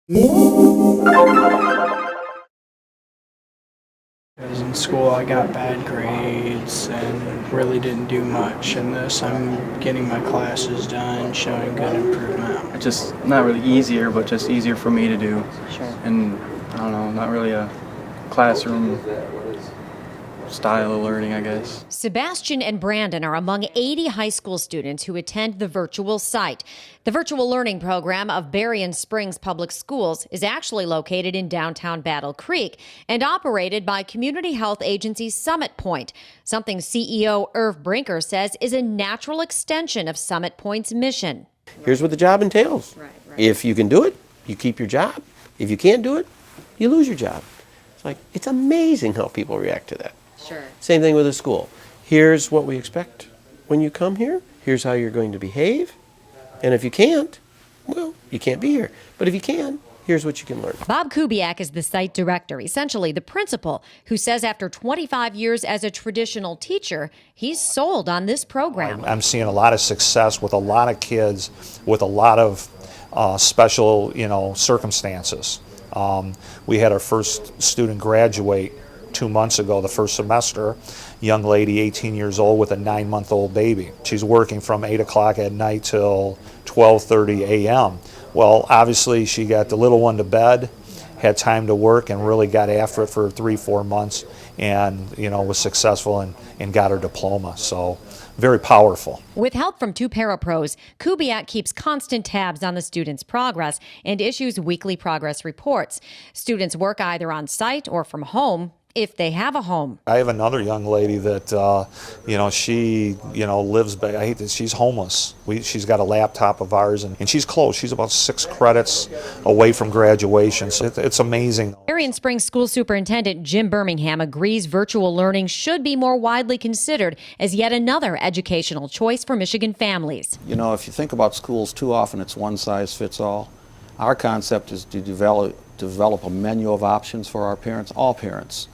Because in school I got bad grades and really didn't do much. In this, I'm getting my classes done, showing good improvement. It's just not really easier, but just easier for me to do. Sure. And I don't know, not really a classroom style of learning, I guess. Sebastian and Brandon are among 80 high school students who attend the virtual site. The virtual learning program of Berrien Springs Public Schools is actually located in downtown Battle Creek and operated by community health agency Summit Pointe, something CEO Irv Brinker says is a natural extension of Summit Pointe's mission. Here's what the job entails. Right. If you can do it, you keep your job. If you can't do it, you lose your job. It's amazing how people react to that. Sure. Same thing with a school. Here's what we expect when you come here. Here's how you're going to behave. And if you can't, well, you can't be here. But if you can, here's what you can learn. Bob Kubiak is the site director, essentially the principal, who says after 25 years as a traditional teacher, he's sold on this program. I'm seeing a lot of success with a lot of kids with a lot of special, circumstances. We had our first student graduate 2 months ago, the first semester, young lady, 18 years old with a 9-month-old baby. She's working from 8 o'clock at night till 12:30 a.m. Well, obviously she got the little one to bed, had time to work, and really got after it for 3-4 months, and was successful and got her diploma. So very powerful. With help from 2 parapros, Kubiak keeps constant tabs on the students' progress and issues weekly progress reports. Students work either on site or from home, if they have a home. I have another young lady that, she, lives, I hate this, she's homeless. She's got a laptop of ours, and she's close. She's about 6 credits away from graduation, so it's amazing. Berrien Springs School Superintendent Jim Birmingham agrees virtual learning should be more widely considered as yet another educational choice for Michigan families. If you think about schools, too often it's one size fits all. Our concept is to develop a menu of options for our parents, all parents,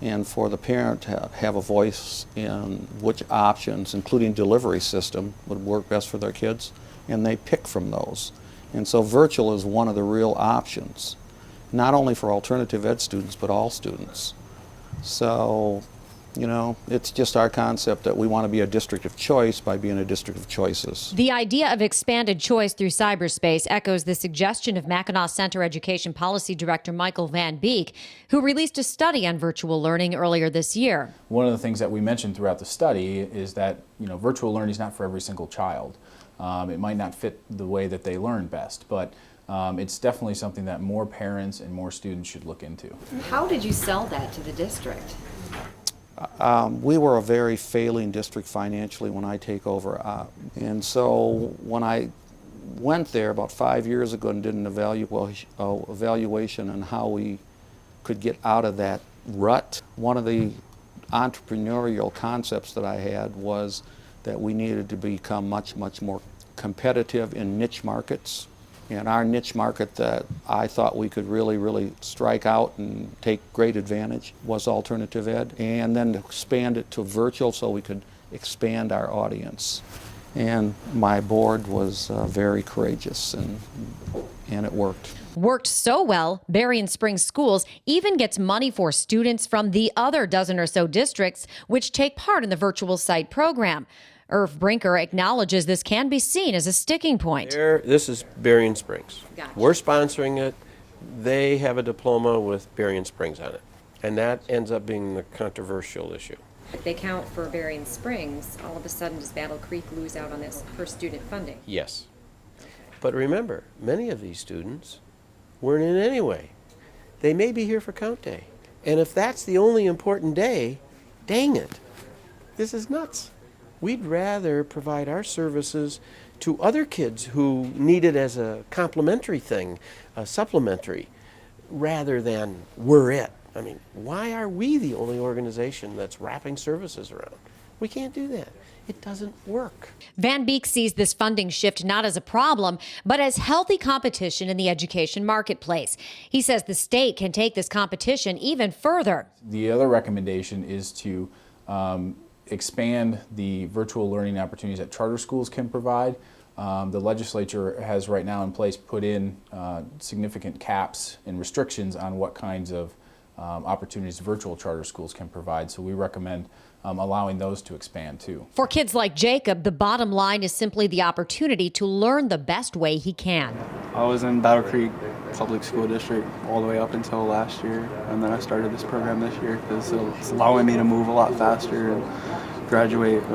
and for the parent to have a voice in which options, including delivery system, would work best for their kids, and they pick from those. And so virtual is one of the real options, not only for alternative ed students, but all students. So, it's just our concept that we want to be a district of choice by being a district of choices. The idea of expanded choice through cyberspace echoes the suggestion of Mackinac Center Education Policy Director Michael Van Beek, who released a study on virtual learning earlier this year. One of the things that we mentioned throughout the study is that virtual learning is not for every single child. It might not fit the way that they learn best, but it's definitely something that more parents and more students should look into. How did you sell that to the district? We were a very failing district financially when I take over. And so when I went there about 5 years ago and did an evaluation on how we could get out of that rut, one of the entrepreneurial concepts that I had was that we needed to become much, much more competitive in niche markets. And our niche market that I thought we could really, really strike out and take great advantage was alternative ed, and then to expand it to virtual so we could expand our audience. And my board was very courageous, and it worked. Worked so well, Berrien Springs Schools even gets money for students from the other dozen or so districts which take part in the virtual site program. Irv Brinker acknowledges this can be seen as a sticking point. This is Berrien Springs. Gotcha. We're sponsoring it. They have a diploma with Berrien Springs on it. And that ends up being the controversial issue. If they count for Berrien Springs, all of a sudden does Battle Creek lose out on this per student funding? Yes. But remember, many of these students weren't in anyway. They may be here for count day. And if that's the only important day, dang it, this is nuts. We'd rather provide our services to other kids who need it as a complementary thing, a supplementary, rather than we're it. I mean, why are we the only organization that's wrapping services around? We can't do that. It doesn't work. Van Beek sees this funding shift not as a problem, but as healthy competition in the education marketplace. He says the state can take this competition even further. The other recommendation is to expand the virtual learning opportunities that charter schools can provide the legislature has right now in place put in significant caps and restrictions on what kinds of opportunities virtual charter schools can provide. So we recommend allowing those to expand too. For kids like Jacob, the bottom line is simply the opportunity to learn the best way he can. I was in Battle Creek Public School District all the way up until last year, and then I started this program this year because it's allowing me to move a lot faster and graduate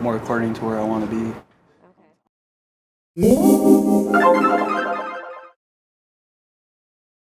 more according to where I want to be.